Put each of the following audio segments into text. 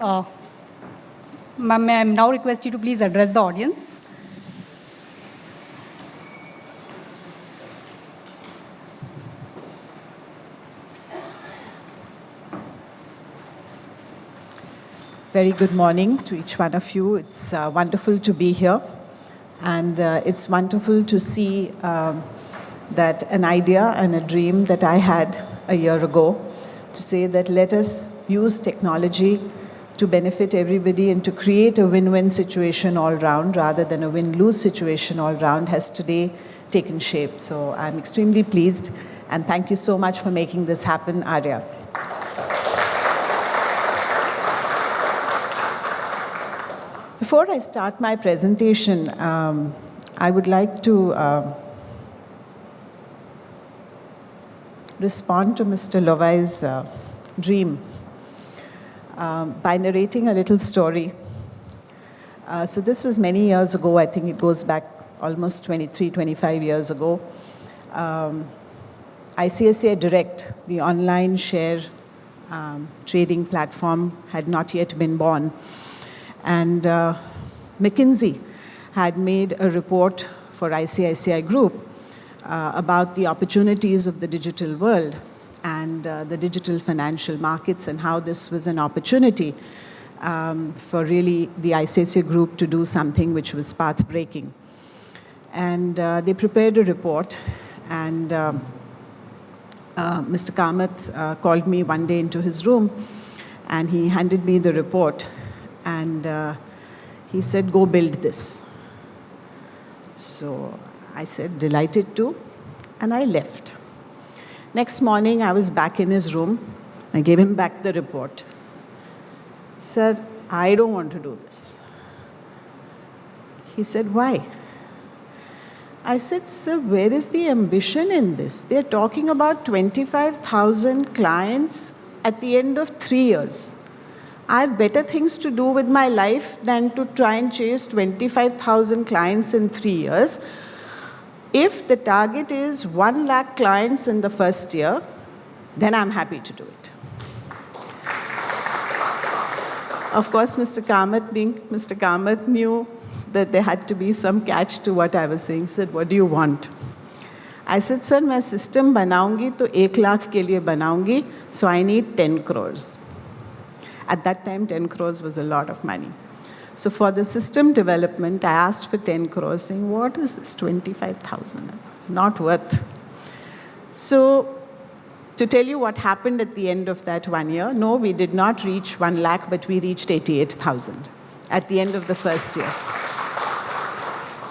ma'am, I am now request you to please address the audience. Very good morning to each one of you. It's wonderful to be here. And it's wonderful to see that an idea and a dream that I had a year ago to say that let us use technology to benefit everybody and to create a win-win situation all round rather than a win-lose situation all round has today taken shape. So I'm extremely pleased and thank you so much for making this happen, Arya. Before I start my presentation, I would like to respond to Mr. Lovai's dream by narrating a little story. So this was many years ago. I think it goes back almost 23, 25 years ago. ICICI Direct, the online share trading platform, had not yet been born. And McKinsey had made a report for ICICI Group about the opportunities of the digital world and the digital financial markets and how this was an opportunity for really the ICICI Group to do something which was path-breaking. And they prepared a report, and Mr. Kamath called me one day into his room, and he handed me the report. And he said, go build this. So I said, delighted to, and I left. Next morning, I was back in his room. I gave him back the report. Sir, I don't want to do this. He said, why? I said, sir, where is the ambition in this? They're talking about 25,000 clients at the end of 3 years. I have better things to do with my life than to try and chase 25,000 clients in 3 years. If the target is 1 lakh clients in the first year, then I'm happy to do it. Of course, Mr. Kamath, being Mr. Kamath, knew that there had to be some catch to what I was saying. He said, what do you want? I said, sir, मैं system बनाऊंगी तो 1 lakh के लिए बनाऊंगी, so I need 10 crores. At that time, 10 crores was a lot of money. So for the system development, I asked for 10 crores, saying, what is this 25,000? Not worth. So to tell you what happened at the end of that 1 year, no, we did not reach 1 lakh, but we reached 88,000 at the end of the first year.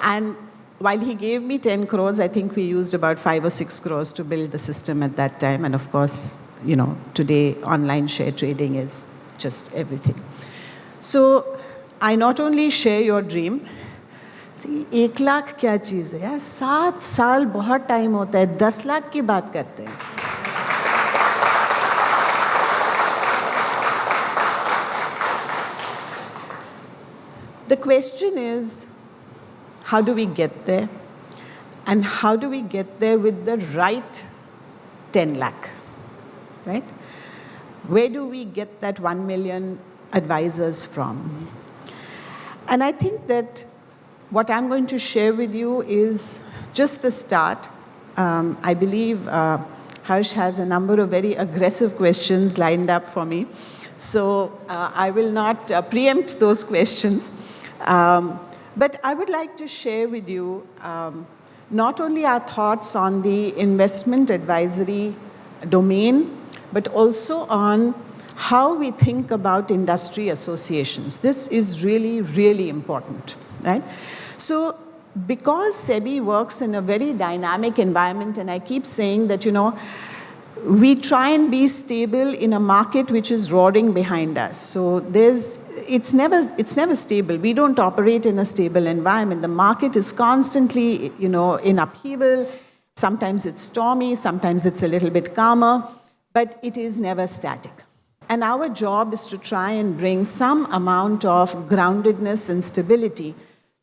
And while he gave me 10 crores, I think we used about 5 or 6 crores to build the system at that time. And of course, you know, today online share trading is just everything. So I not only share your dream. See, 1 lakh क्या चीज़ है यार? 7 साल बहुत time होता है. 10 लाख की बात करते हैं. The question is, how do we get there? And how do we get there with the right 10 lakh, right? Where do we get that 1 million advisors from? And I think that what I'm going to share with you is just the start. I believe Harsh has a number of very aggressive questions lined up for me. So I will not preempt those questions. But I would like to share with you not only our thoughts on the investment advisory domain, but also on how we think about industry associations. This is really, really important, right? So because SEBI works in a very dynamic environment, and I keep saying that, you know, we try and be stable in a market which is roaring behind us. So it's never stable. We don't operate in a stable environment. The market is constantly, you know, in upheaval. Sometimes it's stormy, sometimes it's a little bit calmer, but it is never static. And our job is to try and bring some amount of groundedness and stability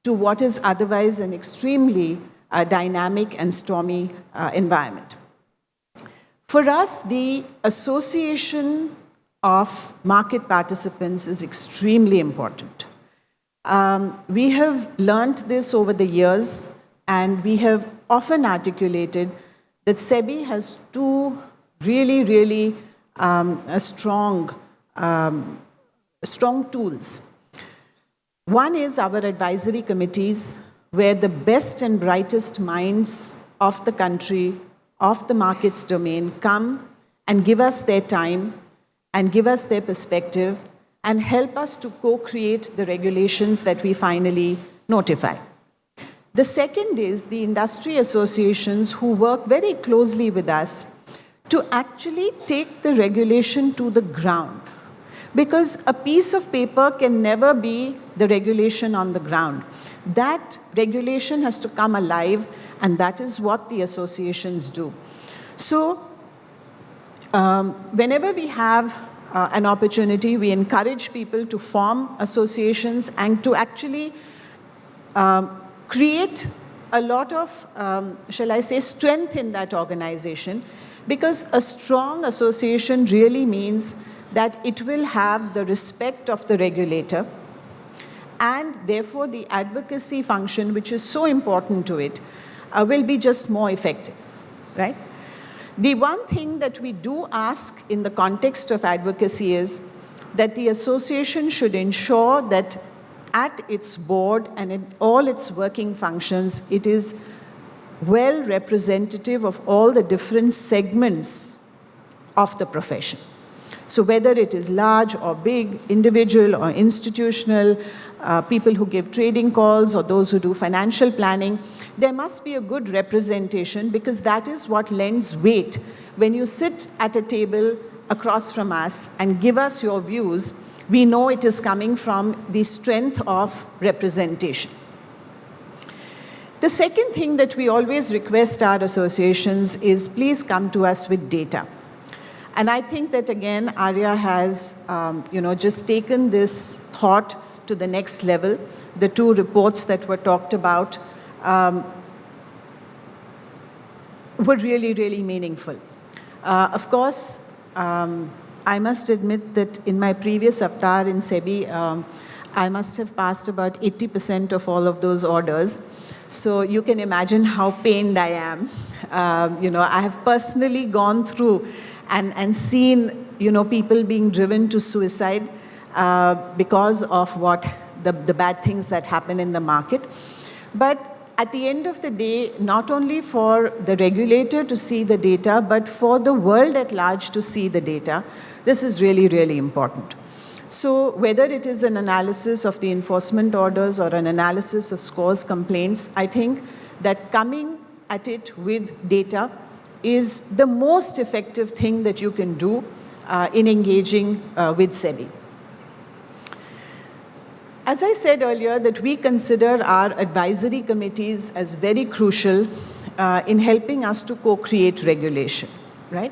to what is otherwise an extremely dynamic and stormy environment. For us, the association of market participants is extremely important. We have learnt this over the years, and we have often articulated that SEBI has two really strong tools. One is our advisory committees, where the best and brightest minds of the country, of the markets domain, come and give us their time and give us their perspective and help us to co-create the regulations that we finally notify. The second is the industry associations who work very closely with us to actually take the regulation to the ground. Because a piece of paper can never be the regulation on the ground. That regulation has to come alive, and that is what the associations do. So, whenever we have an opportunity, we encourage people to form associations and to actually create a lot of, shall I say, strength in that organization, because a strong association really means that it will have the respect of the regulator, and therefore the advocacy function, which is so important to it, will be just more effective, right? The one thing that we do ask in the context of advocacy is that the association should ensure that at its board and in all its working functions, it is well representative of all the different segments of the profession. So whether it is large or big, individual or institutional, people who give trading calls or those who do financial planning, there must be a good representation, because that is what lends weight. When you sit at a table across from us and give us your views, we know it is coming from the strength of representation. The second thing that we always request our associations is, please come to us with data. And I think that, again, Arya has just taken this thought to the next level. The two reports that were talked about were really meaningful. Of course, I must admit that in my previous avatar in SEBI, I must have passed about 80% of all of those orders. So you can imagine how pained I am. I have personally gone through and seen, people being driven to suicide because of what the bad things that happen in the market. But at the end of the day, not only for the regulator to see the data, but for the world at large to see the data, this is really important. So whether it is an analysis of the enforcement orders or an analysis of scores complaints, I think that coming at it with data is the most effective thing that you can do in engaging with SEBI. As I said earlier, that we consider our advisory committees as very crucial in helping us to co-create regulation, right?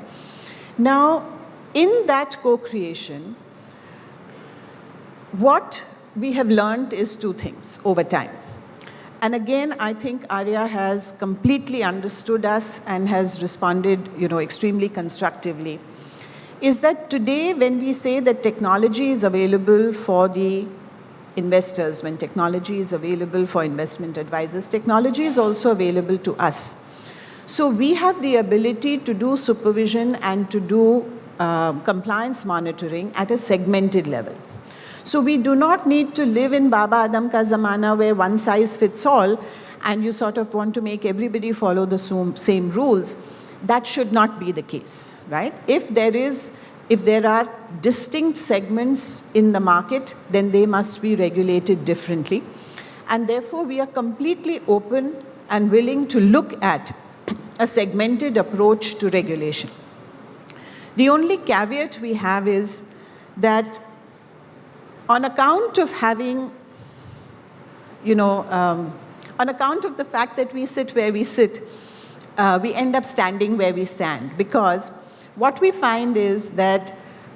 Now, in that co-creation, what we have learned is two things over time. And again, I think Arya has completely understood us and has responded, extremely constructively, is that today when we say that technology is available for the investors, when technology is available for investment advisors, technology is also available to us. So we have the ability to do supervision and to do compliance monitoring at a segmented level. So we do not need to live in Baba Adam ka zamana where one size fits all and you sort of want to make everybody follow the same rules. That should not be the case, right? If there are distinct segments in the market, then they must be regulated differently. And therefore, we are completely open and willing to look at a segmented approach to regulation. The only caveat we have is that on account of having, on account of the fact that we sit where we sit, we end up standing where we stand. Because what we find is that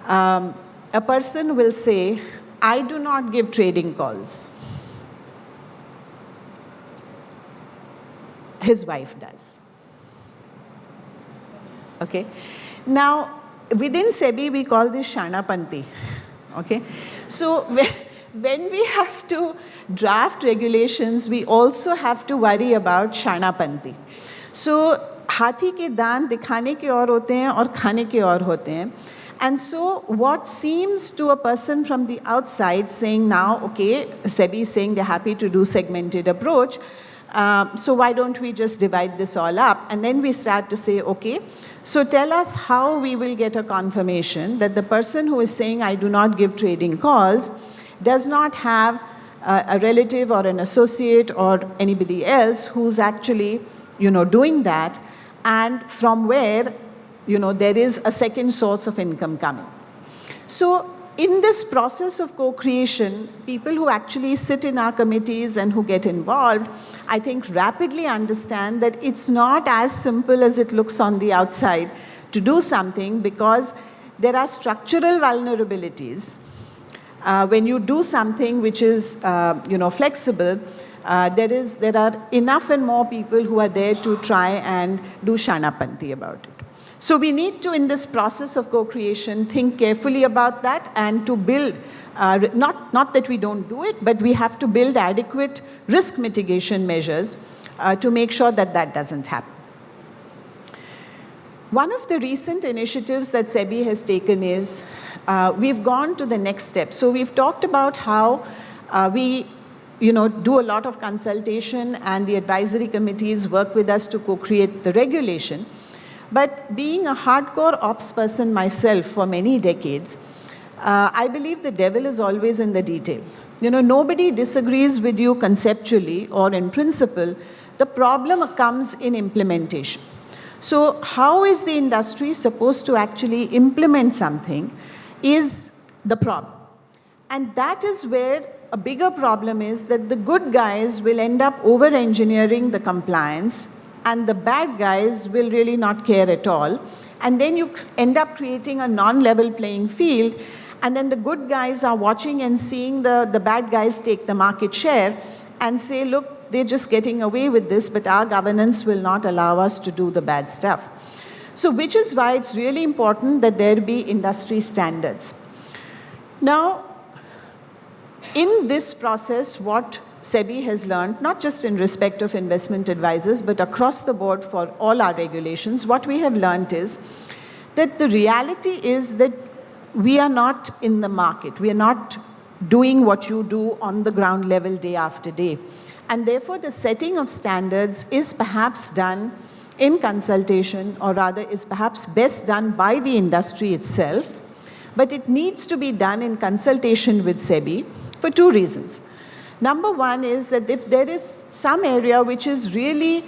a person will say, I do not give trading calls. His wife does. Okay? Now, within SEBI, we call this Shanapanti. Okay? So when we have to draft regulations, we also have to worry about Shanapanti. So हाथी के दांत दिखाने के और होते हैं और खाने के और होते हैं. And so what seems to a person from the outside saying now, okay, SEBI is saying they're happy to do segmented approach, so why don't we just divide this all up? And then we start to say, okay, so tell us how we will get a confirmation that the person who is saying I do not give trading calls does not have a relative or an associate or anybody else who's actually, doing that, and from where, there is a second source of income coming. So in this process of co-creation, people who actually sit in our committees and who get involved, I think rapidly understand that it's not as simple as it looks on the outside to do something, because there are structural vulnerabilities. When you do something which is, flexible, there are enough and more people who are there to try and do Shanapanti about it. So we need to, in this process of co-creation, think carefully about that and to build, not that we don't do it, but we have to build adequate risk mitigation measures to make sure that that doesn't happen. One of the recent initiatives that SEBI has taken is we've gone to the next step. So we've talked about how we do a lot of consultation and the advisory committees work with us to co-create the regulation. But being a hardcore ops person myself for many decades, I believe the devil is always in the detail. Nobody disagrees with you conceptually or in principle. The problem comes in implementation. So how is the industry supposed to actually implement something is the problem. And that is where a bigger problem is, that the good guys will end up over-engineering the compliance and the bad guys will really not care at all. And then you end up creating a non-level playing field, and then the good guys are watching and seeing the bad guys take the market share and say, look, they're just getting away with this, but our governance will not allow us to do the bad stuff. So which is why it's really important that there be industry standards. Now, in this process, what SEBI has learned, not just in respect of investment advisors, but across the board for all our regulations, what we have learned is that the reality is that we are not in the market. We are not doing what you do on the ground level day after day. And therefore, the setting of standards is perhaps done in consultation, or rather is perhaps best done by the industry itself, but it needs to be done in consultation with SEBI for two reasons. Number one is that if there is some area which is really,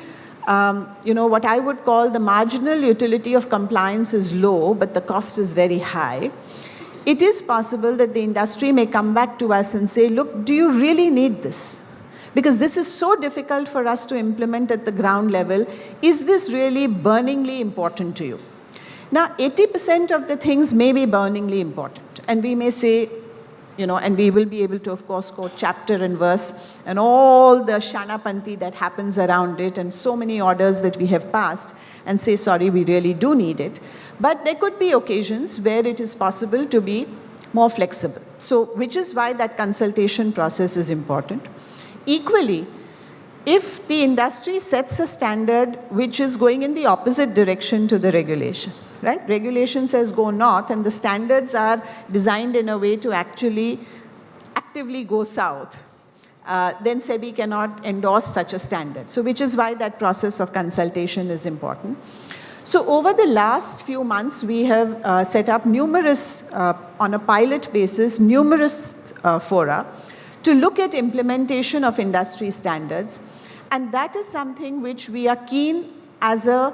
what I would call the marginal utility of compliance is low, but the cost is very high, it is possible that the industry may come back to us and say, look, do you really need this? Because this is so difficult for us to implement at the ground level. Is this really burningly important to you? Now, 80% of the things may be burningly important. And we may say, and we will be able to, of course, quote chapter and verse and all the Shanapanti that happens around it and so many orders that we have passed and say, sorry, we really do need it. But there could be occasions where it is possible to be more flexible. So, which is why that consultation process is important. Equally, if the industry sets a standard which is going in the opposite direction to the regulation, right? Regulation says go north, and the standards are designed in a way to actually actively go south. Then SEBI cannot endorse such a standard. So which is why that process of consultation is important. So over the last few months, we have set up numerous, on a pilot basis, numerous fora to look at implementation of industry standards. And that is something which we are keen as a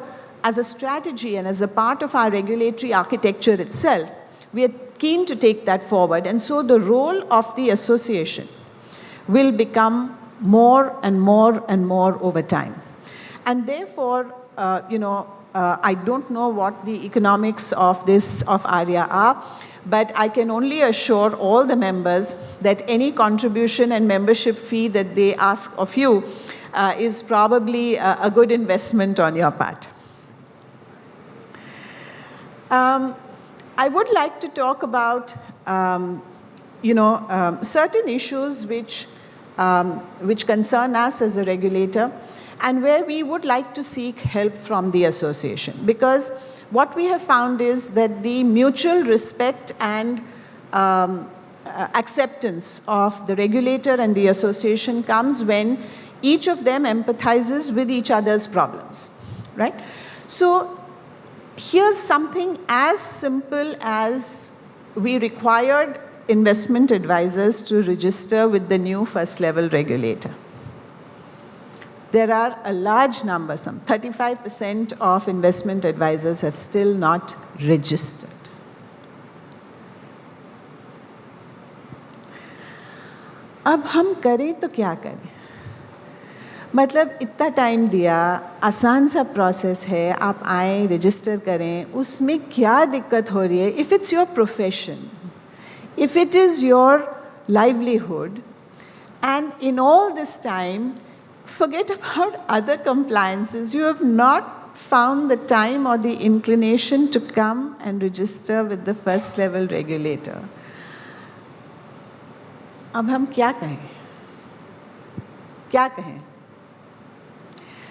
strategy and as a part of our regulatory architecture itself. We are keen to take that forward. And so the role of the association will become more and more and more over time. And therefore, I don't know what the economics of ARIA are, but I can only assure all the members that any contribution and membership fee that they ask of you is probably a good investment on your part. I would like to talk about, certain issues which concern us as a regulator and where we would like to seek help from the association. Because what we have found is that the mutual respect and acceptance of the regulator and the association comes when each of them empathizes with each other's problems, right? So here's something as simple as we required investment advisors to register with the new first-level regulator. There are a large number, some 35% of investment advisors have still not registered. अब हम करें तो क्या करें? मतलब इतना time दिया, आसान सा प्रोसेस है, आप आए, रजिस्टर करें, उसमें क्या दिक्कत हो रही है? If it's your profession, if it is your livelihood, and in all this time, forget about other compliances. You have not found the time or the inclination to come and register with the first-level regulator. अब हम क्या कहें? क्या कहें?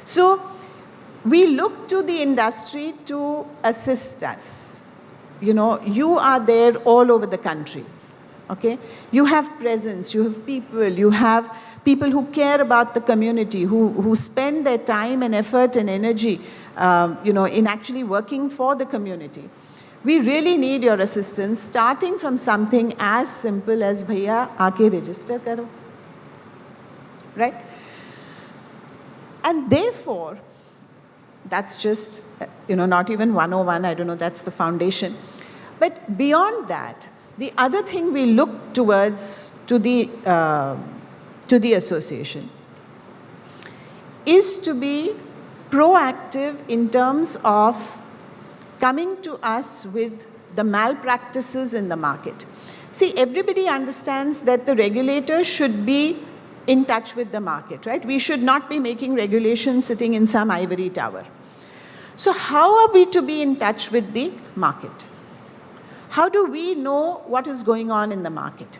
So, we look to the industry to assist us. You know, you are there all over the country, okay? You have presence, you have people who care about the community, who spend their time and effort and energy, in actually working for the community. We really need your assistance, starting from something as simple as, bhaiya, aake register karo, right? And therefore, that's just, not even 101, I don't know, that's the foundation. But beyond that, the other thing we look towards to the association is to be proactive in terms of coming to us with the malpractices in the market. See, everybody understands that the regulator should be in touch with the market, right? We should not be making regulations sitting in some ivory tower. So how are we to be in touch with the market? How do we know what is going on in the market?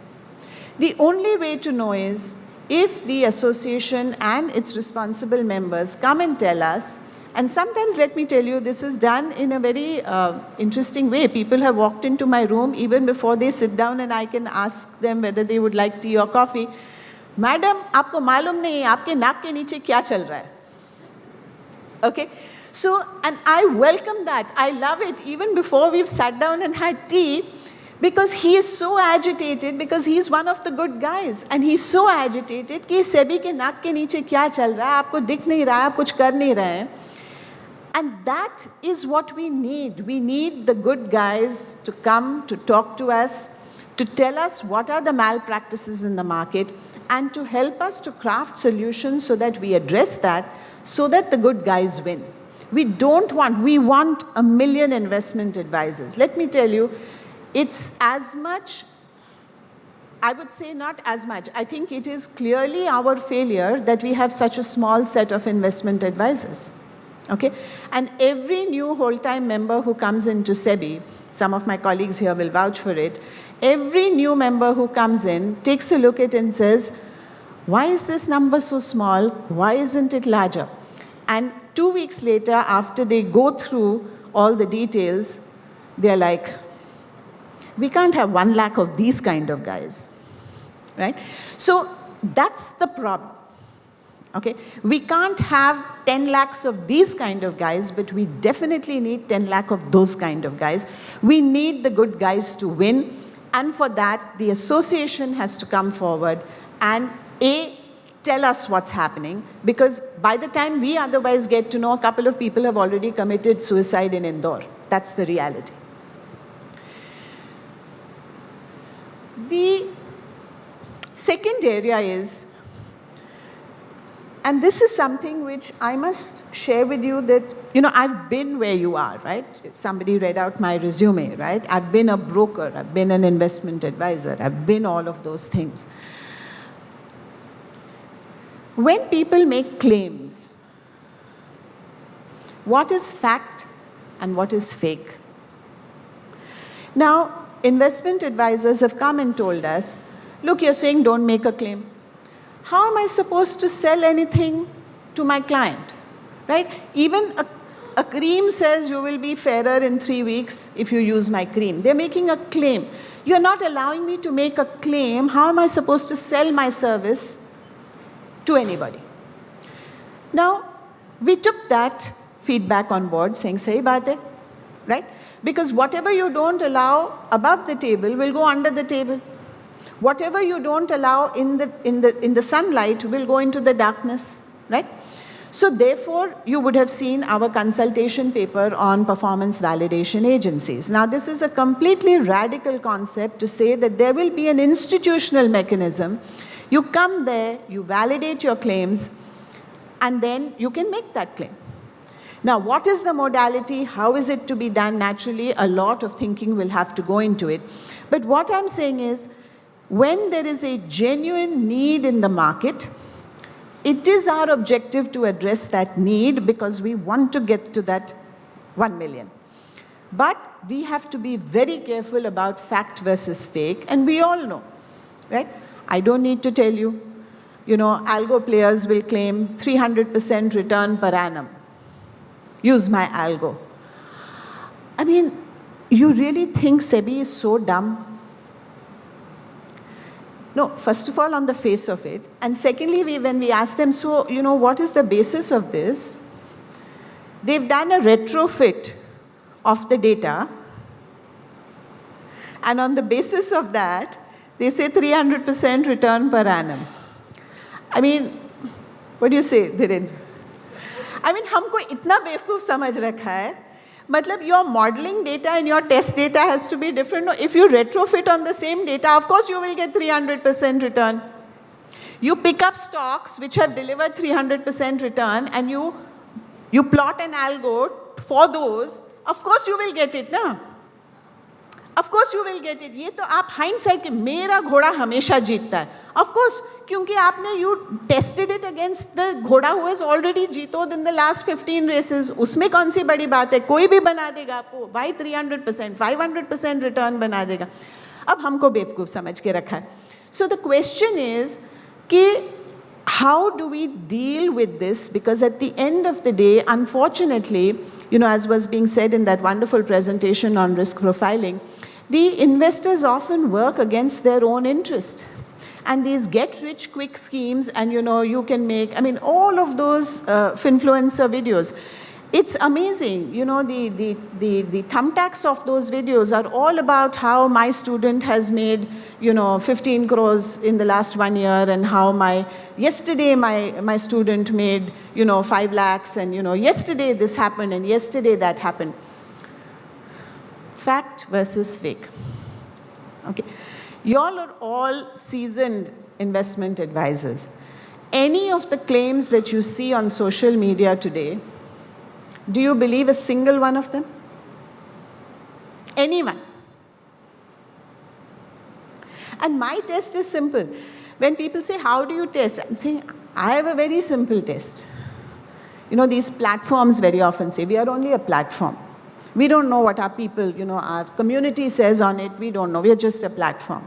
The only way to know is if the association and its responsible members come and tell us, and sometimes, let me tell you, this is done in a very interesting way. People have walked into my room even before they sit down, and I can ask them whether they would like tea or coffee. Madam, आपको मालूम नहीं है आपके नाक के नीचे क्या चल रहा है? Okay, so, and I welcome that. I love it. Even before we've sat down and had tea, because he is so agitated, because he's one of the good guys, and he's so agitated कि SEBI के नाक के नीचे क्या चल रहा है, आपको दिख नहीं रहा है, आप कुछ कर नहीं रहे हैं. And that is what we need. We need the good guys to come, to talk to us, to tell us what are the malpractices in the market, and to help us to craft solutions so that we address that, so that the good guys win. We want 1 million investment advisors. Let me tell you, it's as much, I would say not as much. I think it is clearly our failure that we have such a small set of investment advisors. Okay? And every new whole-time member who comes into SEBI, some of my colleagues here will vouch for it, every new member who comes in takes a look at it and says, why is this number so small? Why isn't it larger? And 2 weeks later, after they go through all the details, they're like, we can't have 1 lakh of these kind of guys, right? So that's the problem. Okay, we can't have 10 lakhs of these kind of guys, but we definitely need 10 lakh of those kind of guys. We need the good guys to win, and for that, the association has to come forward and tell us what's happening, because by the time we otherwise get to know, a couple of people have already committed suicide in Indore. That's the reality. The second area is, and this is something which I must share with you that, I've been where you are, right? If somebody read out my resume, right? I've been a broker, I've been an investment advisor, I've been all of those things. When people make claims, what is fact and what is fake? Now, investment advisors have come and told us, look, you're saying don't make a claim. How am I supposed to sell anything to my client, right? Even a cream says you will be fairer in 3 weeks if you use my cream. They're making a claim. You're not allowing me to make a claim. How am I supposed to sell my service to anybody? Now, we took that feedback on board, saying, sahi baat hai, right? Because whatever you don't allow above the table will go under the table. Whatever you don't allow in the sunlight will go into the darkness, right? So therefore, you would have seen our consultation paper on performance validation agencies. Now, this is a completely radical concept to say that there will be an institutional mechanism. You come there, you validate your claims, and then you can make that claim. Now, what is the modality? How is it to be done? Naturally, a lot of thinking will have to go into it. But what I'm saying is, when there is a genuine need in the market, it is our objective to address that need because we want to get to that 1 million. But we have to be very careful about fact versus fake, and we all know, right? I don't need to tell you, algo players will claim 300% return per annum. Use my algo. I mean, you really think SEBI is so dumb? No, first of all, on the face of it. And secondly, when we ask them, so, what is the basis of this? They've done a retrofit of the data. And on the basis of that, they say 300% return per annum. I mean, what do you say, Dhirendra? I mean, हमको इतना बेवकूफ समझ रखा है. मतलब your modeling data and your test data has to be different. No, if you retrofit on the same data, of course you will get 300% return. You pick up stocks which have delivered 300% return and you plot an algo for those, of course you will get it, na? Of course you will get it. ये तो आप hindsight के मेरा घोड़ा हमेशा जीतता है. Of course, क्योंकि आपने you tested it against the घोड़ा who has already जीतोed in the last 15 races. उसमें कौन सी बड़ी बात है? कोई भी बना देगा आपको. Why 300%, 500% return बना देगा. अब हमको बेवकूफ समझ के रखा है. So the question is कि how do we deal with this? Because at the end of the day, unfortunately, as was being said in that wonderful presentation on risk profiling, the investors often work against their own interest. And these get-rich-quick schemes, and you can make, all of those finfluencer videos. It's amazing, the thumbtacks of those videos are all about how my student has made, 15 crores in the last 1 year, and how yesterday my student made, 5 lakhs, and yesterday this happened, and yesterday that happened. Fact versus fake. Okay. Y'all are all seasoned investment advisors. Any of the claims that you see on social media today, do you believe a single one of them? Anyone? And my test is simple. When people say, how do you test? I'm saying, I have a very simple test. These platforms very often say, we are only a platform. We don't know what our people, our community says on it. We don't know. We are just a platform.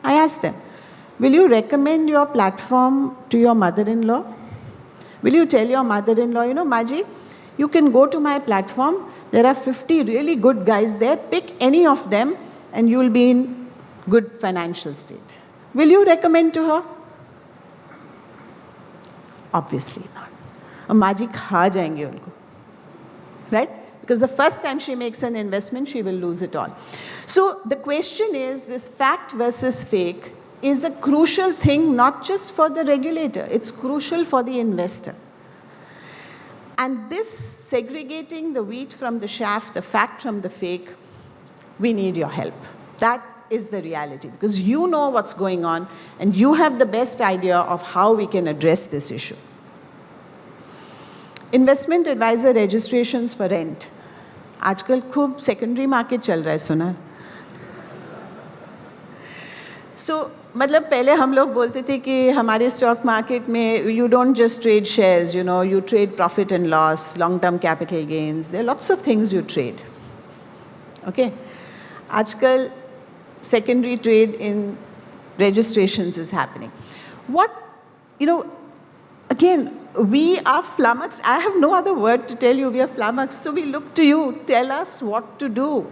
I ask them, will you recommend your platform to your mother-in-law? Will you tell your mother-in-law, Maji, you can go to my platform. There are 50 really good guys there. Pick any of them and you will be in good financial state. Will you recommend to her? Obviously not. और माजी खा जाएंगे उनको. Right? Because the first time she makes an investment, she will lose it all. So the question is, this fact versus fake is a crucial thing, not just for the regulator, it's crucial for the investor. And this segregating the wheat from the chaff, the fact from the fake, we need your help. That is the reality, because you know what's going on and you have the best idea of how we can address this issue. Investment advisor registrations for rent. आजकल खूब secondary market चल रहा है सुना. So मतलब पहले हम लोग बोलते थे कि हमारे stock market में you don't just trade shares, you trade profit and loss, long-term capital gains. There are lots of things you trade. Okay. Aajkal, secondary trade in registrations is happening. Again, we are flummoxed. I have no other word to tell you. We are flummoxed. So we look to you. Tell us what to do.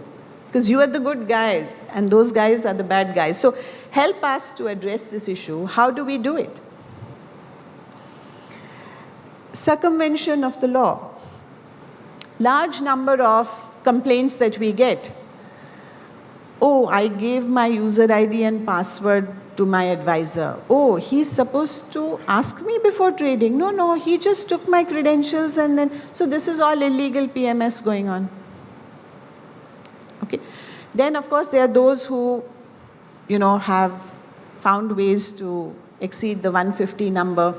Because you are the good guys, and those guys are the bad guys. So help us to address this issue. How do we do it? Circumvention of the law. Large number of complaints that we get. Oh, I gave my user ID and password to my advisor. Oh, he's supposed to ask me before trading. No, he just took my credentials and then, so this is all illegal PMS going on. Okay. Then, of course, there are those who, have found ways to exceed the 150 number.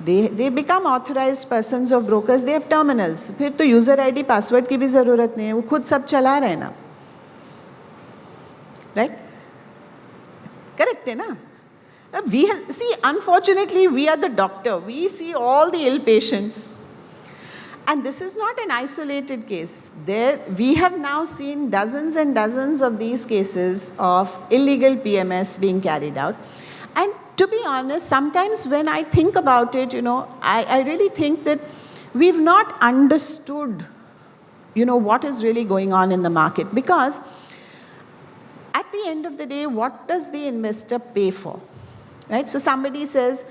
They become authorized persons of brokers. They have terminals. फिर तो user ID, password की भी ज़रूरत नहीं है. वो खुद सब चला रहे हैं ना. Right? Correct, na? See, unfortunately, we are the doctor. We see all the ill patients. And this is not an isolated case. We have now seen dozens and dozens of these cases of illegal PMS being carried out. And to be honest, sometimes when I think about it, I really think that we've not understood, what is really going on in the market. Because at the end of the day, what does the investor pay for? Right? So somebody says,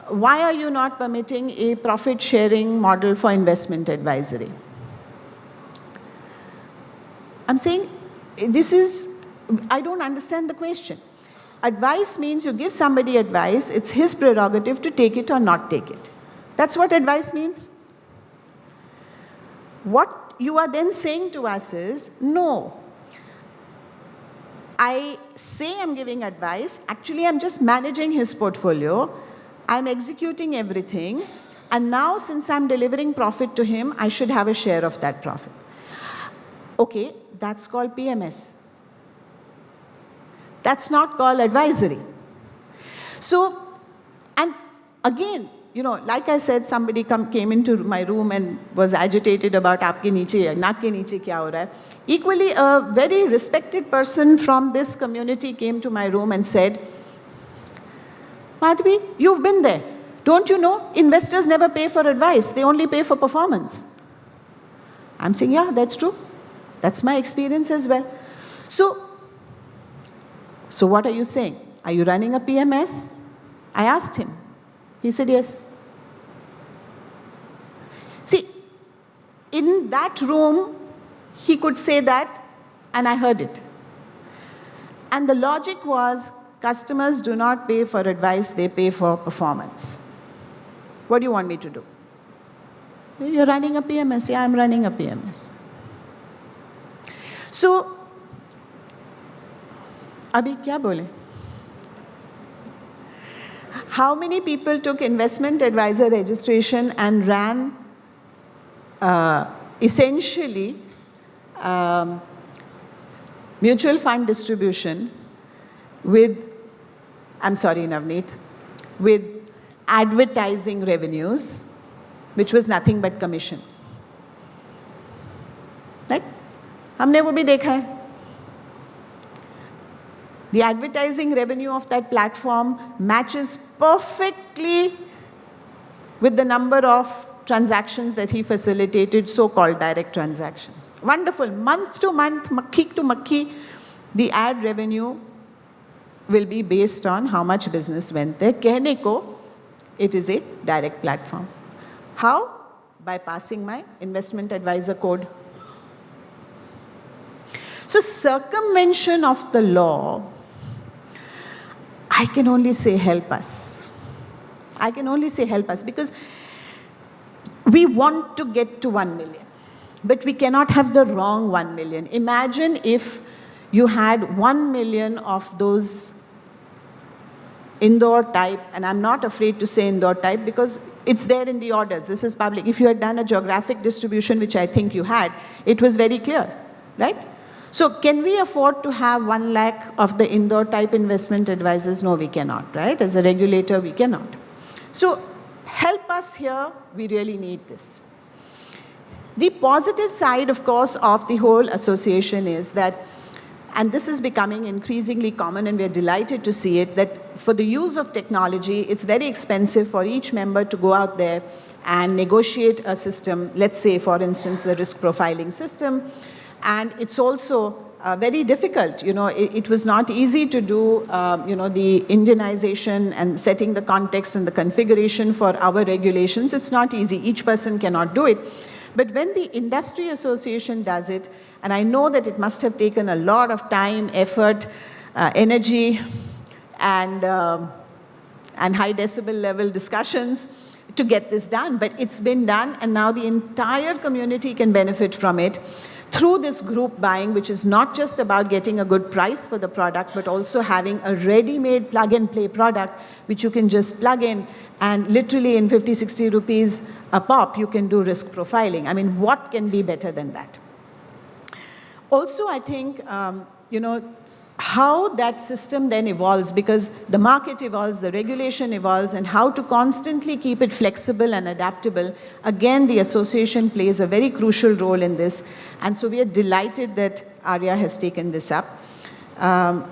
why are you not permitting a profit-sharing model for investment advisory? I'm saying, I don't understand the question. Advice means you give somebody advice, it's his prerogative to take it or not take it. That's what advice means. What you are then saying to us is, no, I say I'm giving advice, actually I'm just managing his portfolio, I'm executing everything, and now since I'm delivering profit to him, I should have a share of that profit. Okay, that's called PMS. That's not called advisory. So, and again, like I said, somebody came into my room and was agitated about aapke niche, naak ke niche kya ho raha hai. Equally, a very respected person from this community came to my room and said, Madhabi, you've been there. Don't you know, investors never pay for advice, they only pay for performance. I'm saying, yeah, that's true. That's my experience as well. So what are you saying? Are you running a PMS? I asked him. He said, yes. See, in that room, he could say that, and I heard it. And the logic was, customers do not pay for advice, they pay for performance. What do you want me to do? You're running a PMS. Yeah, I'm running a PMS. So, abhi kya bole? How many people took investment advisor registration and ran essentially mutual fund distribution with, I'm sorry, Navneet, with advertising revenues, which was nothing but commission. Right? हमने वो भी देखा है. The advertising revenue of that platform matches perfectly with the number of transactions that he facilitated, so-called direct transactions. Wonderful. Month to month, makhi to makhi, the ad revenue will be based on how much business went there. Kehne ko, it is a direct platform. How? By passing my investment advisor code. So circumvention of the law, I can only say help us. I can only say help us because we want to get to 1 million, but we cannot have the wrong 1 million. Imagine if you had 1 million of those indoor type, and I'm not afraid to say indoor type because it's there in the orders. This is public. If you had done a geographic distribution, which I think you had, it was very clear, right? So can we afford to have 1 lakh of the indoor type investment advisors? No, we cannot, right? As a regulator, we cannot. So help us here. We really need this. The positive side, of course, of the whole association is that and this is becoming increasingly common, and we're delighted to see it, that for the use of technology, it's very expensive for each member to go out there and negotiate a system, let's say, for instance, the risk profiling system. And it's also very difficult. It was not easy to do, the Indianization and setting the context and the configuration for our regulations. It's not easy. Each person cannot do it. But when the industry association does it, and I know that it must have taken a lot of time, effort, energy, and high decibel level discussions to get this done. But it's been done, and now the entire community can benefit from it through this group buying, which is not just about getting a good price for the product, but also having a ready-made plug-and-play product, which you can just plug in, and literally in 50, 60 rupees a pop, you can do risk profiling. I mean, what can be better than that? Also, I think, how that system then evolves, because the market evolves, the regulation evolves, and how to constantly keep it flexible and adaptable. Again, the association plays a very crucial role in this, and so we are delighted that Arya has taken this up. And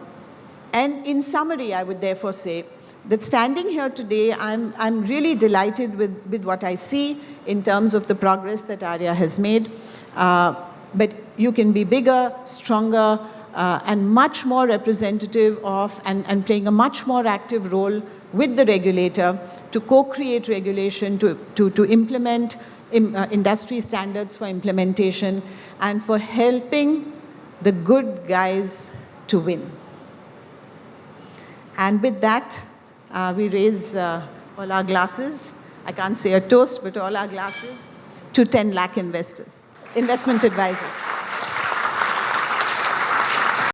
in summary, I would therefore say that standing here today, I'm really delighted with what I see in terms of the progress that Arya has made. But you can be bigger, stronger, and much more representative of and playing a much more active role with the regulator to co-create regulation, to implement industry standards for implementation, and for helping the good guys to win. And with that, we raise all our glasses. I can't say a toast, but all our glasses to 10 lakh investment advisors.